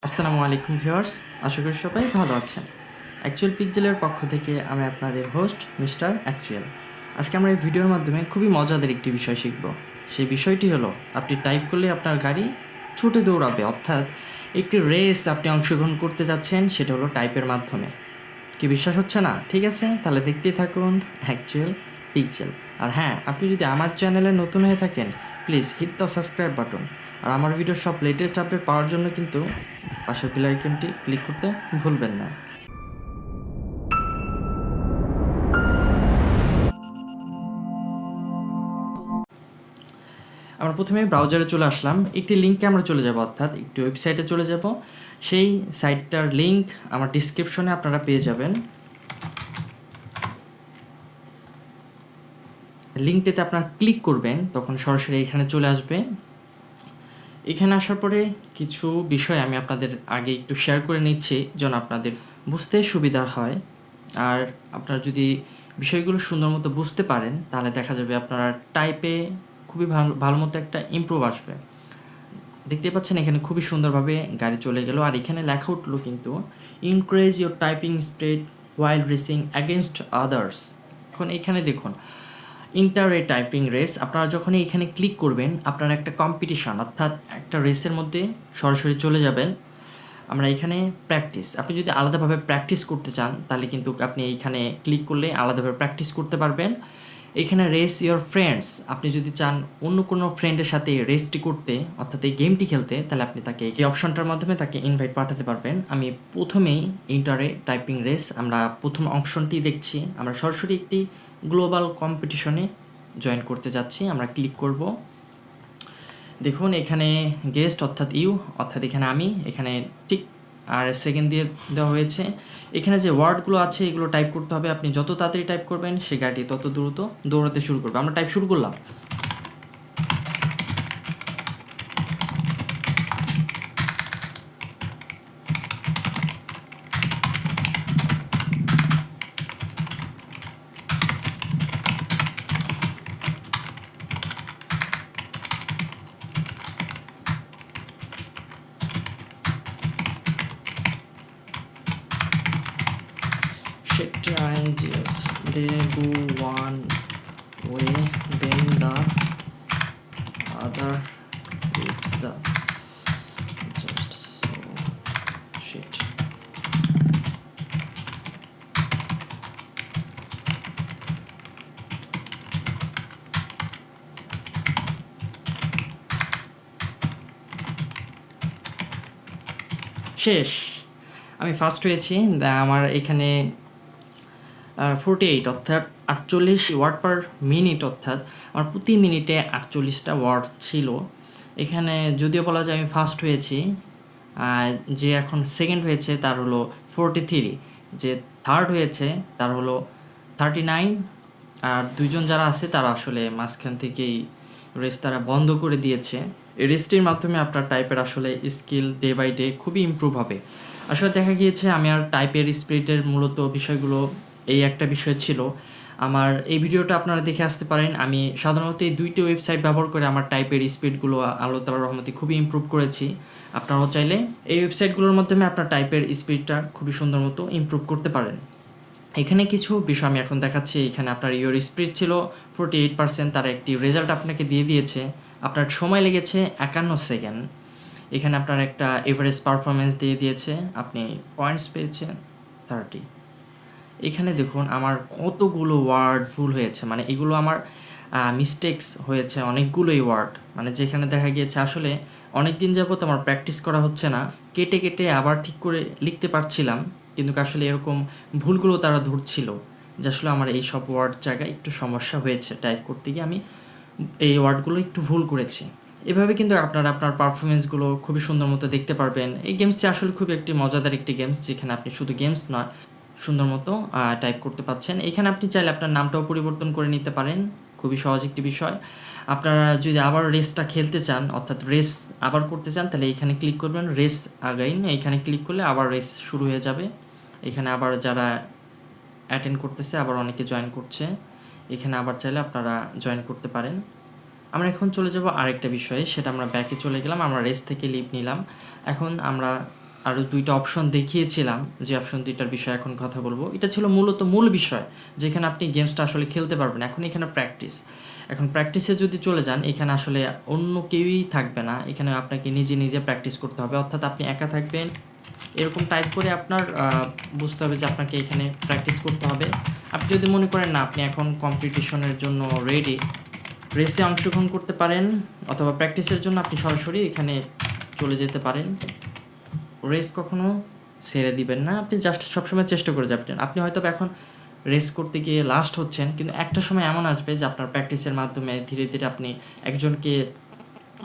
আসসালামু আলাইকুম ভিউয়ার্স, আশা করি সবাই ভালো আছেন। অ্যাকচুয়াল পিকজেলের পক্ষ থেকে আমি আপনাদের হোস্ট মিস্টার অ্যাকচুয়াল। আজকে আমরা এই ভিডিওর মাধ্যমে খুবই মজাদার একটি বিষয় শিখব। সেই বিষয়টি হলো, আপনি টাইপ করলে আপনার গাড়ি ছুটে দৌড়াবে, অর্থাৎ একটি রেস আপনি অংশগ্রহণ করতে যাচ্ছেন, সেটা হলো টাইপের মাধ্যমে। কি বিশ্বাস হচ্ছে না? ঠিক আছে, তাহলে দেখতেই থাকুন অ্যাকচুয়াল পিকজেল। আর হ্যাঁ, আপনি যদি আমার চ্যানেলে নতুন হয়ে থাকেন, please hit the subscribe button. আর আমার ভিডিওর সব লেটেস্ট আপডেট পাওয়ার জন্য কিন্তু পাশের বেল আইকনটি ক্লিক করতে ভুলবেন না। আমরা প্রথমে ব্রাউজারে চলে আসলাম, একটি লিঙ্কে আমরা চলে যাব, অর্থাৎ একটি ওয়েবসাইটে চলে যাব। সেই সাইটটার লিঙ্ক আমার ডিসক্রিপশনে আপনারা পেয়ে যাবেন। লিঙ্কটিতে আপনারা ক্লিক করবেন, তখন সরাসরি এখানে চলে আসবে। এখানে আসার পরে কিছু বিষয় আমি আপনাদের আগে একটু শেয়ার করে নিচ্ছি, যেন আপনাদের বুঝতে সুবিধা হয়। আর আপনারা যদি বিষয়গুলো সুন্দর মতো বুঝতে পারেন, তাহলে দেখা যাবে আপনারা টাইপে খুবই ভালো মতো একটা ইমপ্রুভ আসবে। দেখতে পাচ্ছেন এখানে খুবই সুন্দরভাবে গাড়ি চলে গেল, আর এখানে লেখা উঠলো কিন্তু increase your typing speed while racing against others. এখন এখানে দেখুন ইন্টার এ টাইপিং রেস, আপনারা যখন এখানে ক্লিক করবেন আপনারা একটা কম্পিটিশন অর্থাৎ একটা রেসের মধ্যে সরাসরি চলে যাবেন। আমরা এখানে প্র্যাকটিস, আপনি যদি আলাদাভাবে প্র্যাকটিস করতে চান তাহলে কিন্তু আপনি এইখানে ক্লিক করলে আলাদাভাবে প্র্যাকটিস করতে পারবেন। এখানে রেস ইয়োর ফ্রেন্ডস, আপনি যদি চান অন্য কোনো ফ্রেন্ডের সাথে রেসটি করতে অর্থাৎ এই গেমটি খেলতে, তাহলে আপনি তাকে এই অপশনটার মাধ্যমে তাকে ইনভাইট পাঠাতে পারবেন। আমি প্রথমেই ইন্টারে টাইপিং রেস, আমরা প্রথম অপশনটি দেখছি, আমরা সরাসরি একটি গ্লোবাল কম্পিটিশনে জয়েন করতে যাচ্ছি। আমরা ক্লিক করব, দেখুন এখানে গেস্ট অর্থাৎ ইউ অর্থাৎ এখানে আমি, এখানে ঠিক আর সেকেন্ড দিয়ে দেওয়া হয়েছে। এখানে যে ওয়ার্ডগুলো আছে এগুলো টাইপ করতে হবে, আপনি যত তাড়াতাড়ি টাইপ করবেন সে গাড়িটি তত দ্রুত দৌড়াতে শুরু করবে। আমরা টাইপ শুরু করলাম। Changes they go one way, then the other with the just so shit. শেষ, আমি ফার্স্ট হয়েছি। আমার এখানে 48 অর্থাৎ 48 ওয়ার্ড পার মিনিট, অর্থাৎ আমার প্রতি মিনিটে 48টা ওয়ার্ড ছিল। এখানে যদিও বলা যায় আমি ফার্স্ট হয়েছি, যে এখন সেকেন্ড হয়েছে তার হলো 43, যে থার্ড হয়েছে তার হলো 39, আর দুইজন যারা আছে তারা আসলে মাঝখান থেকেই রেস তারা বন্ধ করে দিয়েছে। এই রেসটির মাধ্যমে আপনার টাইপের আসলে স্কিল ডে বাই ডে খুবই ইমপ্রুভ হবে। আসলে দেখা গিয়েছে আমি আর টাইপের স্পিডের মূলত বিষয়গুলো এই একটা বিষয় ছিল। আমার এই ভিডিওটা আপনারা দেখে আসতে পারেন। আমি সাধারণত এই দুইটি ওয়েবসাইট ব্যবহার করে আমার টাইপের স্পিডগুলো আল্লাহ তাআলার রহমতে খুবই ইমপ্রুভ করেছি। আপনারাও চাইলে এই ওয়েবসাইটগুলোর মাধ্যমে আপনার টাইপের স্পিডটা খুবই সুন্দর মতো ইমপ্রুভ করতে পারেন। এখানে কিছু বিষয় আমি এখন দেখাচ্ছি। এখানে আপনার ইয়োর স্পিড ছিল 48%, তারা একটি রেজাল্ট আপনাকে দিয়ে দিয়েছে। আপনার সময় লেগেছে 51 সেকেন্ড। এখানে আপনার একটা এভারেজ পারফরমেন্স দিয়ে দিয়েছে, আপনি পয়েন্টস পেয়েছেন 30। এখানে দেখুন আমার কতগুলো ওয়ার্ড ভুল হয়েছে, মানে এগুলো আমার মিস্টেকস হয়েছে অনেকগুলোই ওয়ার্ড, মানে যেখানে দেখা গিয়েছে আসলে অনেক দিন যাবত আমার প্র্যাকটিস করা হচ্ছে না, কেটে কেটে আবার ঠিক করে লিখতে পারছিলাম, কিন্তু আসলে এরকম ভুলগুলো তারা ধরছিল যে আসলে আমার এই সব ওয়ার্ড জায়গায় একটু সমস্যা হয়েছে, টাইপ করতে গিয়ে আমি এই ওয়ার্ডগুলো একটু ভুল করেছি। এভাবে কিন্তু আপনারা আপনার পারফরমেন্সগুলো খুবই সুন্দর মতো দেখতে পারবেন। এই গেমসটি আসলে খুব একটি মজাদার একটি গেমস, যেখানে আপনি শুধু গেমস নয় সুন্দর মতো টাইপ করতে পারছেন। এখানে আপনি চাইলে আপনার নামটাও পরিবর্তন করে নিতে পারেন, খুবই সহজ একটি বিষয়। আপনারা যদি আবার রেসটা খেলতে চান অর্থাৎ রেস আবার করতে চান, তাহলে এইখানে ক্লিক করবেন, রেস আগাইন, এইখানে ক্লিক করলে আবার রেস শুরু হয়ে যাবে। এখানে আবার যারা অ্যাটেন্ড করতেছে আবার অনেকে জয়েন করছে, এখানে আবার চাইলে আপনারা জয়েন করতে পারেন। আমরা এখন চলে যাব আরেকটা বিষয়ে, সেটা আমরা ব্যাকে চলে গেলাম, আমরা রেস থেকে লিভ নিলাম। এখন আমরা আরও 2টা অপশন দেখিয়েছিলাম, যে অপশন 2টার বিষয়ে এখন কথা বলবো। এটা ছিল মূলত মূল বিষয়, যেখানে আপনি গেমসটা আসলে খেলতে পারবেন। এখন এখানে প্র্যাকটিস, এখন প্র্যাকটিসে যদি চলে যান, এখানে আসলে অন্য কেউই থাকবে না, এখানে আপনাকে নিজে নিজে প্র্যাকটিস করতে হবে, অর্থাৎ আপনি একা থাকবেন। এরকম টাইপ করে আপনার বুঝতে হবে যে আপনাকে এখানে প্র্যাকটিস করতে হবে। আপনি যদি মনে করেন না আপনি এখন কম্পিটিশনের জন্য রেডি, রেসে অংশগ্রহণ করতে পারেন, অথবা প্র্যাকটিসের জন্য আপনি সরাসরি এখানে চলে যেতে পারেন। রেস কখনো ছেড়ে দিবেন না, আপনি জাস্ট সবসময় চেষ্টা করে যাবেন। আপনি হয়তো এখন রেস করতে গিয়ে লাস্ট হচ্ছেন, কিন্তু একটা সময় এমন আসবে যে আপনার প্র্যাকটিসের মাধ্যমে ধীরে ধীরে আপনি একজনকে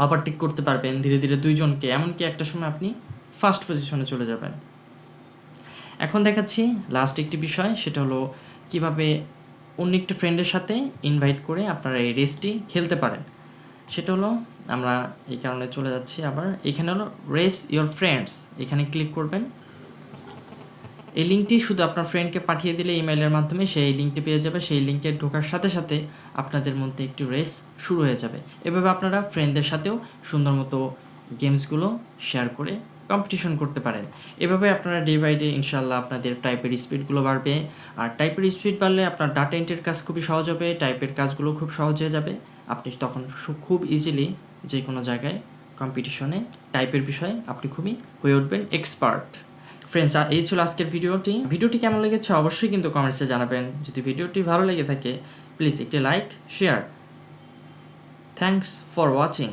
ওভারটেক করতে পারবেন, ধীরে ধীরে 2জনকে, এমনকি একটা সময় আপনি ফার্স্ট পজিশনে চলে যাবেন। এখন দেখাচ্ছি লাস্ট একটি বিষয়, সেটা হলো কিভাবে অন্য একটি ফ্রেন্ডের সাথে ইনভাইট করে আপনারা এই রেসটি খেলতে পারেন। সেটা হলো, আমরা এই কারণে চলে যাচ্ছি আবার, এখানে হলো রেস ইয়োর ফ্রেন্ডস, এখানে ক্লিক করবেন। এই লিঙ্কটি শুধু আপনার ফ্রেন্ডকে পাঠিয়ে দিলে ইমেলের মাধ্যমে সেই লিঙ্কটি পেয়ে যাবে। সেই লিঙ্কে ঢোকার সাথে সাথে আপনাদের মধ্যে একটি রেস শুরু হয়ে যাবে। এভাবে আপনারা ফ্রেন্ডদের সাথেও সুন্দর মতো গেমসগুলো শেয়ার করে কম্পিটিশন করতে পারেন। এভাবে আপনারা ডে বাই ডে ইনশাআল্লাহ আপনাদের টাইপের স্পিডগুলো বাড়বে। আর টাইপের স্পিড বাড়লে আপনার ডাটা এন্ট্রির কাজ খুবই সহজ হবে, টাইপের কাজগুলো খুব সহজ হয়ে যাবে। আপনি তখন খুব ইজিলি যে কোনো জায়গায় কম্পিটিশনে টাইপের বিষয়ে আপনি খুবই হয়ে উঠবেন এক্সপার্ট। ফ্রেন্ডস, আর এই ছিল আজকের ভিডিওটি কেমন লেগেছে অবশ্যই কিন্তু কমেন্টসে জানাবেন। যদি ভিডিওটি ভালো লেগে থাকে প্লিজ একটি like, share. Thanks for watching.